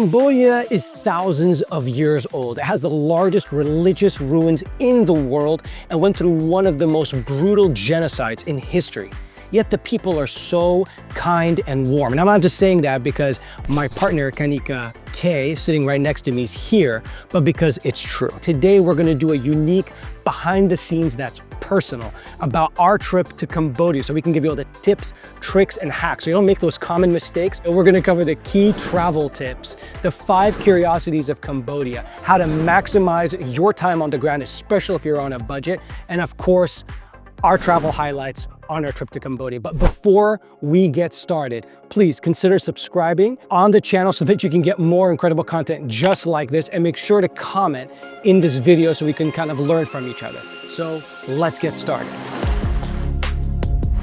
Cambodia is thousands of years old. It has the largest religious ruins in the world and went through one of the most brutal genocides in history. Yet the people are so kind and warm. And I'm not just saying that because my partner, Kanika K, sitting right next to me, is here, but because it's true. Today, we're gonna do a unique behind the scenes that's personal about our trip to Cambodia, so we can give you all the tips, tricks, and hacks so you don't make those common mistakes. And we're gonna cover the key travel tips, the 5 curiosities of Cambodia, how to maximize your time on the ground, especially if you're on a budget, and of course, our travel highlights on our trip to Cambodia. But before we get started, please consider subscribing on the channel so that you can get more incredible content just like this, and make sure to comment in this video so we can kind of learn from each other. So let's get started.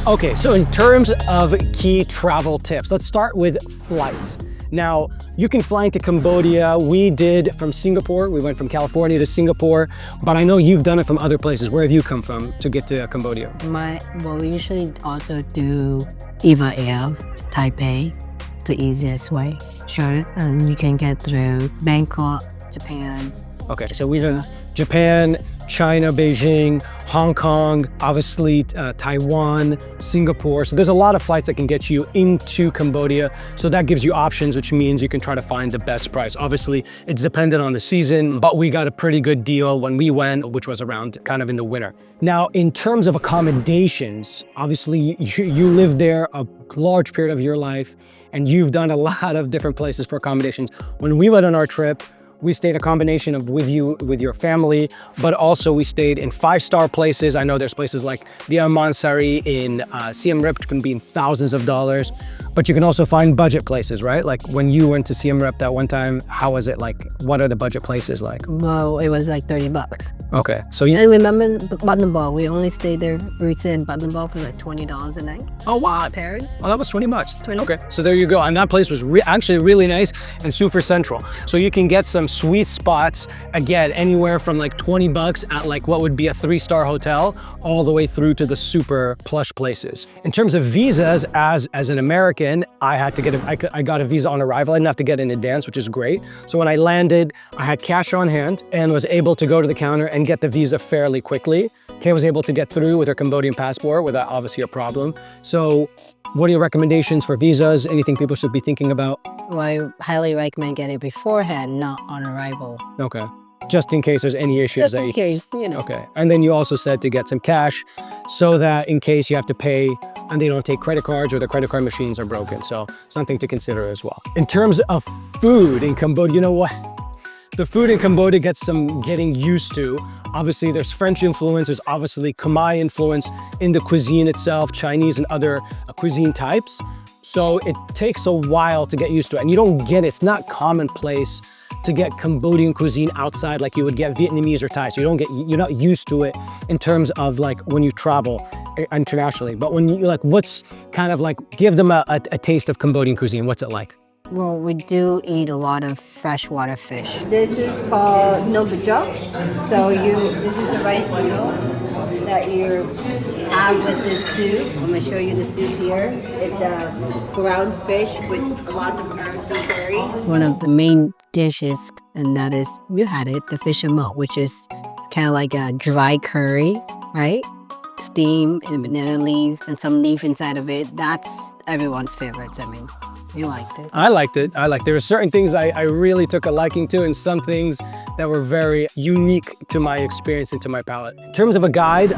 Okay, so in terms of key travel tips, let's start with flights. Now, you can fly into Cambodia. We did from Singapore. We went from California to Singapore, but I know you've done it from other places. Where have you come from to get to Cambodia? We usually also do EVA Air to Taipei, the easiest way. Sure, and you can get through Bangkok, Japan. Okay, so we did Japan, China, Beijing, Hong Kong, obviously Taiwan, Singapore. So there's a lot of flights that can get you into Cambodia. So that gives you options, which means you can try to find the best price. Obviously, it's dependent on the season, but we got a pretty good deal when we went, which was around kind of in the winter. Now, in terms of accommodations, obviously you lived there a large period of your life, and you've done a lot of different places for accommodations. When we went on our trip, we stayed a combination of with your family, but also we stayed in 5-star places. I know there's places like the Amansari in Siem Reap, which can be in thousands of dollars, but you can also find budget places, right? Like when you went to Siem Reap that one time, how was it like? What are the budget places like? Well, it was like 30 bucks. Okay, so And remember Button Ball, we only stayed there, we stayed in Button Ball for like $20 a night. Oh wow. Paired. Oh, that was 20 bucks. 20. Okay, so there you go. And that place was actually really nice and super central. So you can get some sweet spots, again, anywhere from like 20 bucks at like what would be a 3-star hotel, all the way through to the super plush places. In terms of visas, as an American, I had to get I got a visa on arrival. I didn't have to get in advance, which is great. So when I landed, I had cash on hand and was able to go to the counter and get the visa fairly quickly. Kay was able to get through with her Cambodian passport without obviously a problem. So what are your recommendations for visas? Anything people should be thinking about? Well, I highly recommend getting it beforehand, not on arrival. Okay. Just in case there's any issues. Just in case, you know. Okay. And then you also said to get some cash so that in case you have to pay and they don't take credit cards or the credit card machines are broken. So something to consider as well. In terms of food in Cambodia, you know what? The food in Cambodia gets some getting used to. Obviously, there's French influence, there's obviously Khmer influence in the cuisine itself, Chinese and other cuisine types. So it takes a while to get used to it. And you don't get it, it's not commonplace to get Cambodian cuisine outside like you would get Vietnamese or Thai. So you're not used to it in terms of like when you travel internationally. But when you like, what's kind of like, give them a taste of Cambodian cuisine, what's it like? Well, we do eat a lot of freshwater fish. This is called nobajok. So this is the rice noodle that you have with this soup. I'm gonna show you the soup here. It's a ground fish with lots of herbs and curries. One of the main dishes, and that is, you had it, the fish and milk, which is kind of like a dry curry, right? Steam and banana leaf and some leaf inside of it. That's everyone's favorites. I mean, you liked it. I liked it. There were certain things I really took a liking to, and some things that were very unique to my experience and to my palate. In terms of a guide,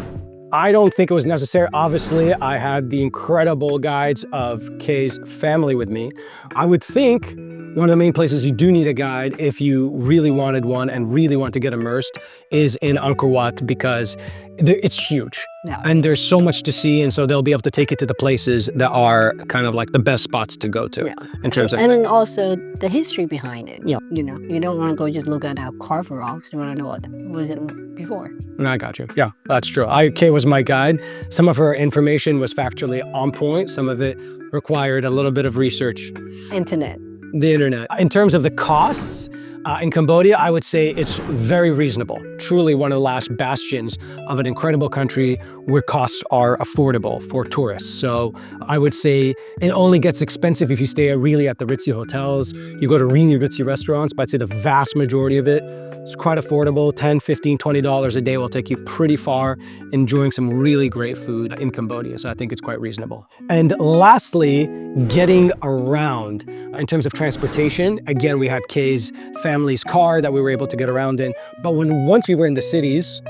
I don't think it was necessary. Obviously, I had the incredible guides of Kay's family with me. I would think one of the main places you do need a guide if you really wanted one and really want to get immersed is in Angkor Wat, because it's huge. Yeah. And there's so much to see, and so they'll be able to take you to the places that are kind of like the best spots to go to. Yeah. In terms of, and then also the history behind it. Yeah. You know, you don't want to go just look at how carved rocks. You want to know what was it before. I got you. Yeah, that's true. Kay was my guide. Some of her information was factually on point. Some of it required a little bit of research. Internet. The internet. In terms of the costs, In Cambodia, I would say it's very reasonable. Truly one of the last bastions of an incredible country where costs are affordable for tourists. So I would say it only gets expensive if you stay really at the ritzy hotels. You go to really ritzy restaurants, but I'd say the vast majority of it is quite affordable. $10, $15, $20 a day will take you pretty far, enjoying some really great food in Cambodia. So I think it's quite reasonable. And lastly, getting around. In terms of transportation, again, we had Kay's family's car that we were able to get around in. But once we were in the cities,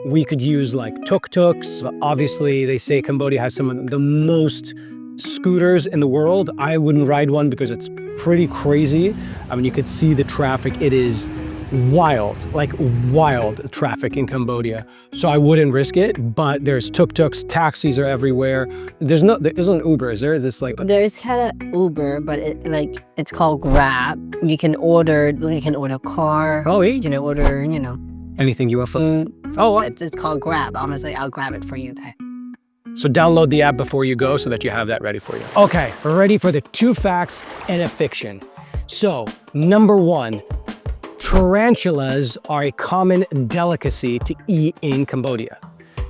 we could use like tuk-tuks. Obviously, they say Cambodia has some of the most scooters in the world. I wouldn't ride one because it's pretty crazy. I mean, you could see the traffic. It is wild, like wild traffic in Cambodia. So I wouldn't risk it, but there's tuk-tuks, taxis are everywhere. There isn't Uber, is there? There's kind of Uber, but it's called Grab. You can order a car. Oh, You can order, anything you want. food. Oh, what? It's called Grab. Honestly, I'll grab it for you there. So download the app before you go so that you have that ready for you. Okay, we're ready for the 2 facts and a fiction. So, number 1, tarantulas are a common delicacy to eat in Cambodia.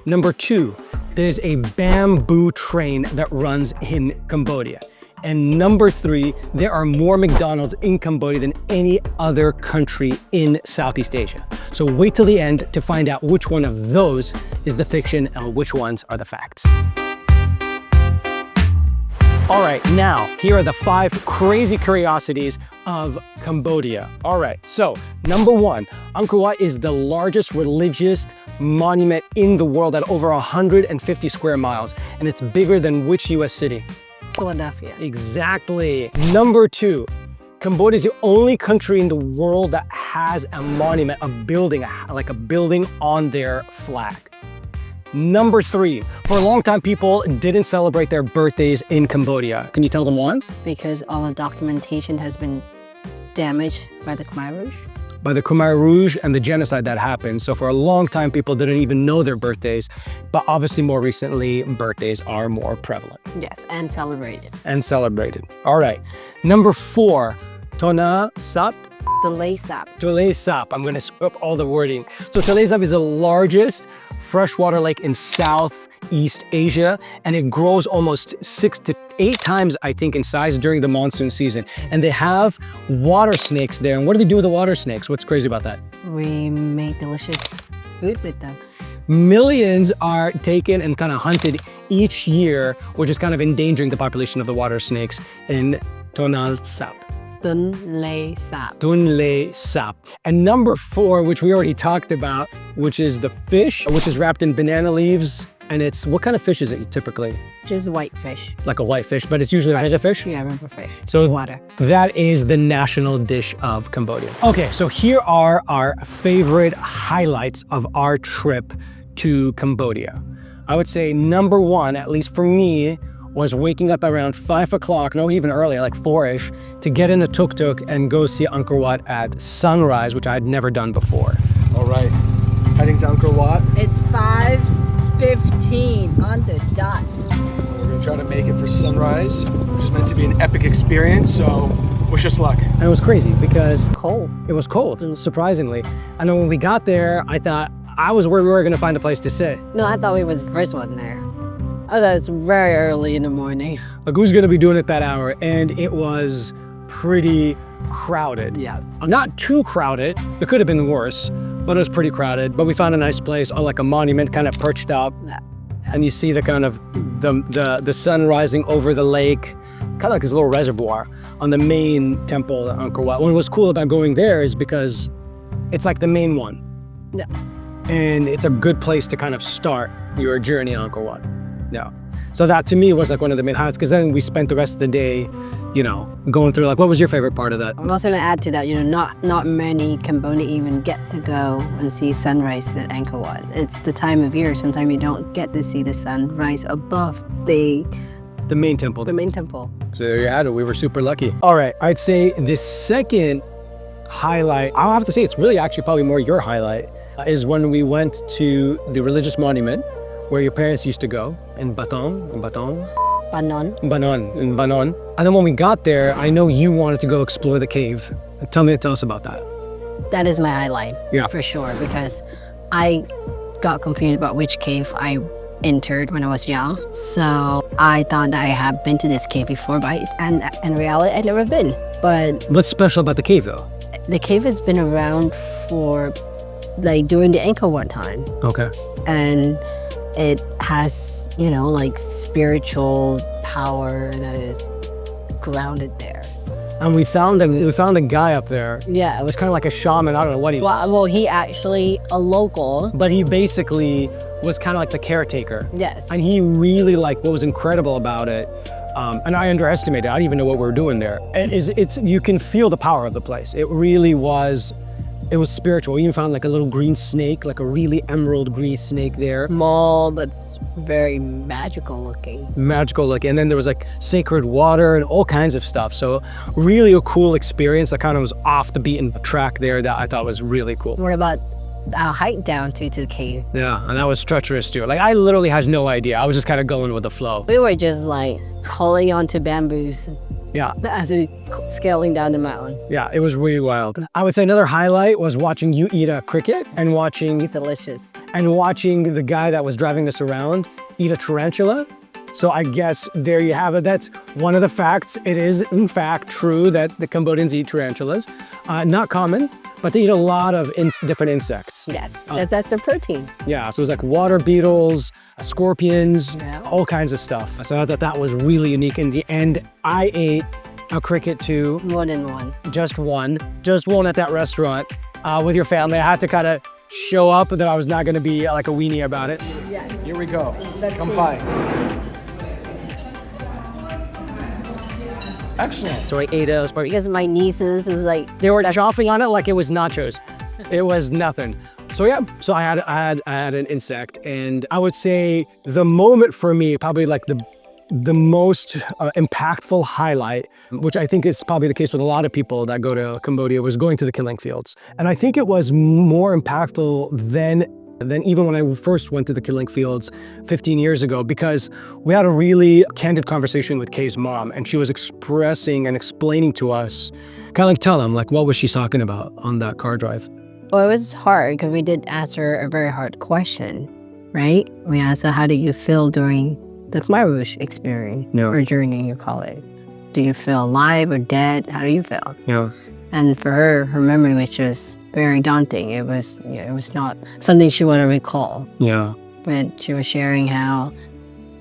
Number 2, there's a bamboo train that runs in Cambodia. And number 3, there are more McDonald's in Cambodia than any other country in Southeast Asia. So wait till the end to find out which one of those is the fiction and which ones are the facts. All right, now here are the 5 crazy curiosities of Cambodia. All right, so number 1, Angkor Wat is the largest religious monument in the world at over 150 square miles, and it's bigger than which US city? Philadelphia. Exactly. Number 2, Cambodia is the only country in the world that has a monument, a building on their flag. Number 3, for a long time, people didn't celebrate their birthdays in Cambodia. Can you tell them why? Because all the documentation has been damaged by the Khmer Rouge. By the Khmer Rouge and the genocide that happened. So for a long time, people didn't even know their birthdays. But obviously, more recently, birthdays are more prevalent. Yes, and celebrated. And celebrated. All right. Number 4, Tona Sap. Tule Sap. Tule Sap. I'm going to screw up all the wording. So Tule Sap is the largest freshwater lake in Southeast Asia, and it grows almost 6 to 8 times, I think, in size during the monsoon season. And they have water snakes there. And what do they do with the water snakes? What's crazy about that? We make delicious food with them. Millions are taken and kind of hunted each year, which is kind of endangering the population of the water snakes in Tonal Sap. Tule Sap. Tule Sap. And number 4, which we already talked about, which is the fish, which is wrapped in banana leaves. And it's, what kind of fish is it typically? Just white fish. Like a white fish, but it's usually a fish? Yeah, river fish. So water. That is the national dish of Cambodia. Okay, so here are our favorite highlights of our trip to Cambodia. I would say number 1, at least for me, was waking up around 5 o'clock, no, even earlier, like 4-ish, to get in a tuk-tuk and go see Angkor Wat at sunrise, which I had never done before. All right, heading to Angkor Wat. It's 5:15 on the dot. We're gonna try to make it for sunrise, which is meant to be an epic experience, so wish us luck. And it was crazy because Cold. it was cold, surprisly. I know when we got there, I thought I was where we were gonna find a place to sit. No, I thought we was the first one there. I thought it was very early in the morning. Like, who's gonna be doing it that hour? And it was pretty crowded. Yes. Not too crowded. It could have been worse, but it was pretty crowded. But we found a nice place on like a monument kind of perched up. Yeah. And you see the kind of the sun rising over the lake, kind of like this little reservoir on the main temple at Angkor Wat. What was cool about going there is because it's like the main one. Yeah. And it's a good place to kind of start your journey in Angkor Wat. Yeah. So that to me was like one of the main highlights, because then we spent the rest of the day, going through, like, what was your favorite part of that? I'm also gonna add to that, not many Cambodians even get to go and see sunrise at Angkor Wat. It's the time of year, sometimes you don't get to see the sunrise above the main temple. main temple. So there you had it. We were super lucky. All right, I'd say the second highlight, I'll have to say it's really actually probably more your highlight, is when we went to the religious monument where your parents used to go in Banon. Banon. And then when we got there, I know you wanted to go explore the cave. Tell us about that. that is my highlight. Yeah. For sure, because I got confused about which cave I entered when I was young. So I thought that I had been to this cave before, but in reality, I'd never been. But What's special about the cave, though? the cave has been around for, like, during the Angkor Wat time. Okay. And it has, you know, like, spiritual power that is grounded there. And we found a guy up there. Yeah, It was kind of like a shaman. I don't know what he was. well, he actually a local. But he basically was kind of like the caretaker. Yes. And he really, like, what was incredible about it, and I underestimated, I didn't even know what we were doing there. It's you can feel the power of the place. It really was, it was spiritual. We even found like a little green snake, like a really emerald green snake there. Small, but very magical looking. Magical looking. And then there was like sacred water and all kinds of stuff. So really a cool experience that kind of was off the beaten track there that I thought was really cool. What about our hike down to the cave? Yeah, and that was treacherous too. Like I literally had no idea. I was just kind of going with the flow. We were just like holding on to bamboos Yeah. as we scaling down the mountain. Yeah, it was really wild. I would say another highlight was watching you eat a cricket and watching Delicious. the guy that was driving us around eat a tarantula. So I guess there you have it. That's one of the facts. It is in fact true that the Cambodians eat tarantulas. Not common, but they eat a lot of different insects. Yes, that's the protein. Yeah, so it was like water beetles, scorpions, Yeah. all kinds of stuff. So I thought that was really unique. In the end, I ate a cricket too. More than one. Just one at that restaurant with your family. I had to kind of show up that I was not going to be like a weenie about it. Yeah. Here we go. Let's Come see. by. Excellent. So I ate those, but Because my nieces is like, they were chopping on it like it was nachos. It was nothing. So yeah, so I had an insect, and I would say the moment for me, probably like the most impactful highlight, which I think is probably the case with a lot of people that go to Cambodia, was going to the killing fields. And I think it was more impactful than even when I first went to the killing fields 15 years ago, because we had a really candid conversation with Kay's mom, and she was expressing and explaining to us, kind of like tell them, like, what was she talking about on that car drive? well, it was hard because we did ask her a very hard question, right? We asked her, how did you feel during the Khmer Rouge experience or journey, you call it? Do you feel alive or dead? How do you feel? Yeah. And for her memory was just very daunting. It was not something she wanted to recall. Yeah. But she was sharing how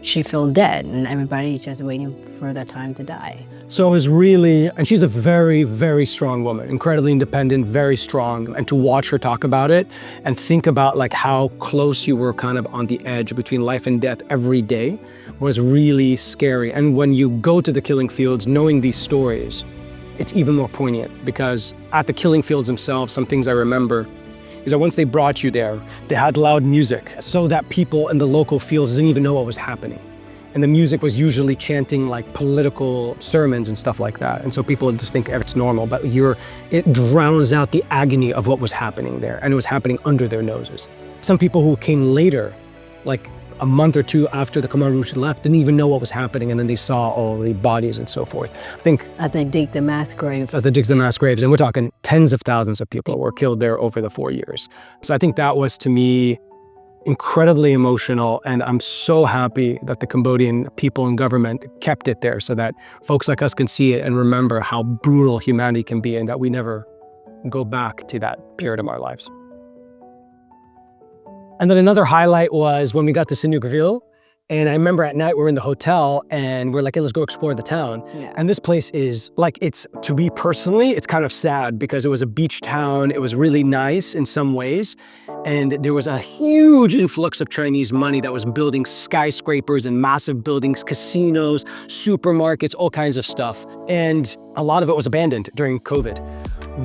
she felt dead and everybody just waiting for that time to die. So it was really, and she's a very, very strong woman, incredibly independent, very strong. And to watch her talk about it and think about like how close you were kind of on the edge between life and death every day was really scary. And when you go to the killing fields, knowing these stories, it's even more poignant, because at the killing fields themselves, some things I remember is that once they brought you there, they had loud music so that people in the local fields didn't even know what was happening. And the music was usually chanting like political sermons and stuff like that. And so people just think it's normal, but it drowns out the agony of what was happening there. And it was happening under their noses. Some people who came later, like a month or two after the Khmer Rouge left, didn't even know what was happening, and then they saw all the bodies and so forth. I think As they dig the mass grave. as they dig the mass graves, and we're talking tens of thousands of people were killed there over the 4 years. So I think that was, to me, incredibly emotional, and I'm so happy that the Cambodian people and government kept it there so that folks like us can see it and remember how brutal humanity can be, and that we never go back to that period of our lives. And then another highlight was when we got to Sinukville, and I remember at night we were in the hotel and we're like, hey, let's go explore the town. Yeah. And this place is like, to me personally, it's kind of sad because it was a beach town. It was really nice in some ways. And there was a huge influx of Chinese money that was building skyscrapers and massive buildings, casinos, supermarkets, all kinds of stuff. And a lot of it was abandoned during COVID.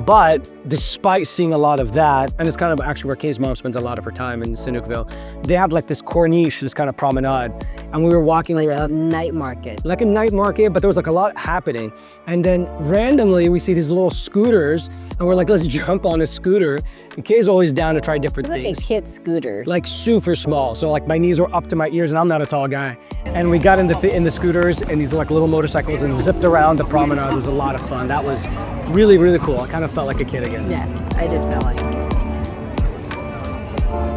But despite seeing a lot of that, and it's kind of actually where Kay's mom spends a lot of her time in Sinukville, they have like this corniche, this kind of promenade. And we were walking Like a night market. like a night market, but there was like a lot happening. And then randomly we see these little scooters and we're like, let's jump on a scooter. And Kay's always down to try different Like a things. kid scooter. Like super small. So like my knees were up to my ears and I'm not a tall guy. And we got in the scooters and these like little motorcycles and zipped around the promenade. It was a lot of fun. That was really, really cool. I kind of felt like a kid again. it. Yes, I did feel like it.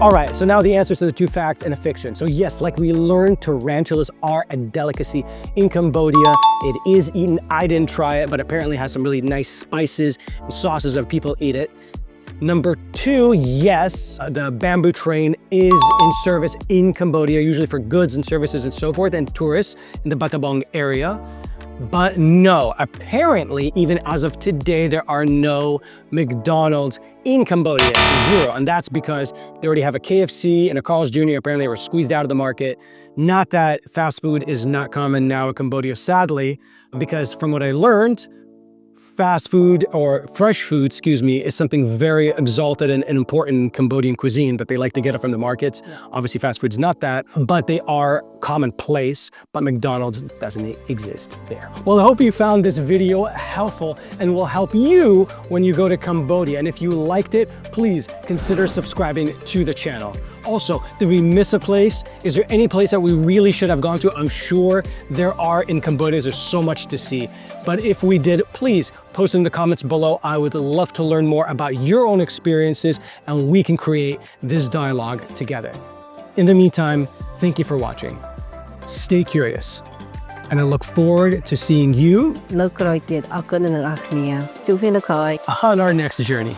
All right, so now the answers to the two facts and a fiction. So yes, like we learned, tarantulas are a delicacy in Cambodia. It is eaten. I didn't try it, but apparently has some really nice spices and sauces of people eat it. Number two, yes, the bamboo train is in service in Cambodia, usually for goods and services and so forth, and tourists in the Battambang area. But no, apparently, even as of today, there are no McDonald's in Cambodia, zero. And that's because they already have a KFC and a Carl's Jr. Apparently, they were squeezed out of the market. Not that fast food is not common now in Cambodia, sadly, because from what I learned, fast food or fresh food, excuse me, is something very exalted and important in Cambodian cuisine that they like to get it from the markets. Yeah. Obviously, fast food's not that, but they are commonplace, but McDonald's doesn't exist there. Well, I hope you found this video helpful and will help you when you go to Cambodia. And if you liked it, please consider subscribing to the channel. Also, did we miss a place? Is there any place that we really should have gone to? I'm sure there are in Cambodia. There's so much to see. But if we did, please post in the comments below. I would love to learn more about your own experiences and we can create this dialogue together. In the meantime, thank you for watching. Stay curious. And I look forward to seeing you Look like it. អរគុណអ្នកនរគ្នា ជួបគ្នានៅក្រោយ on our next journey.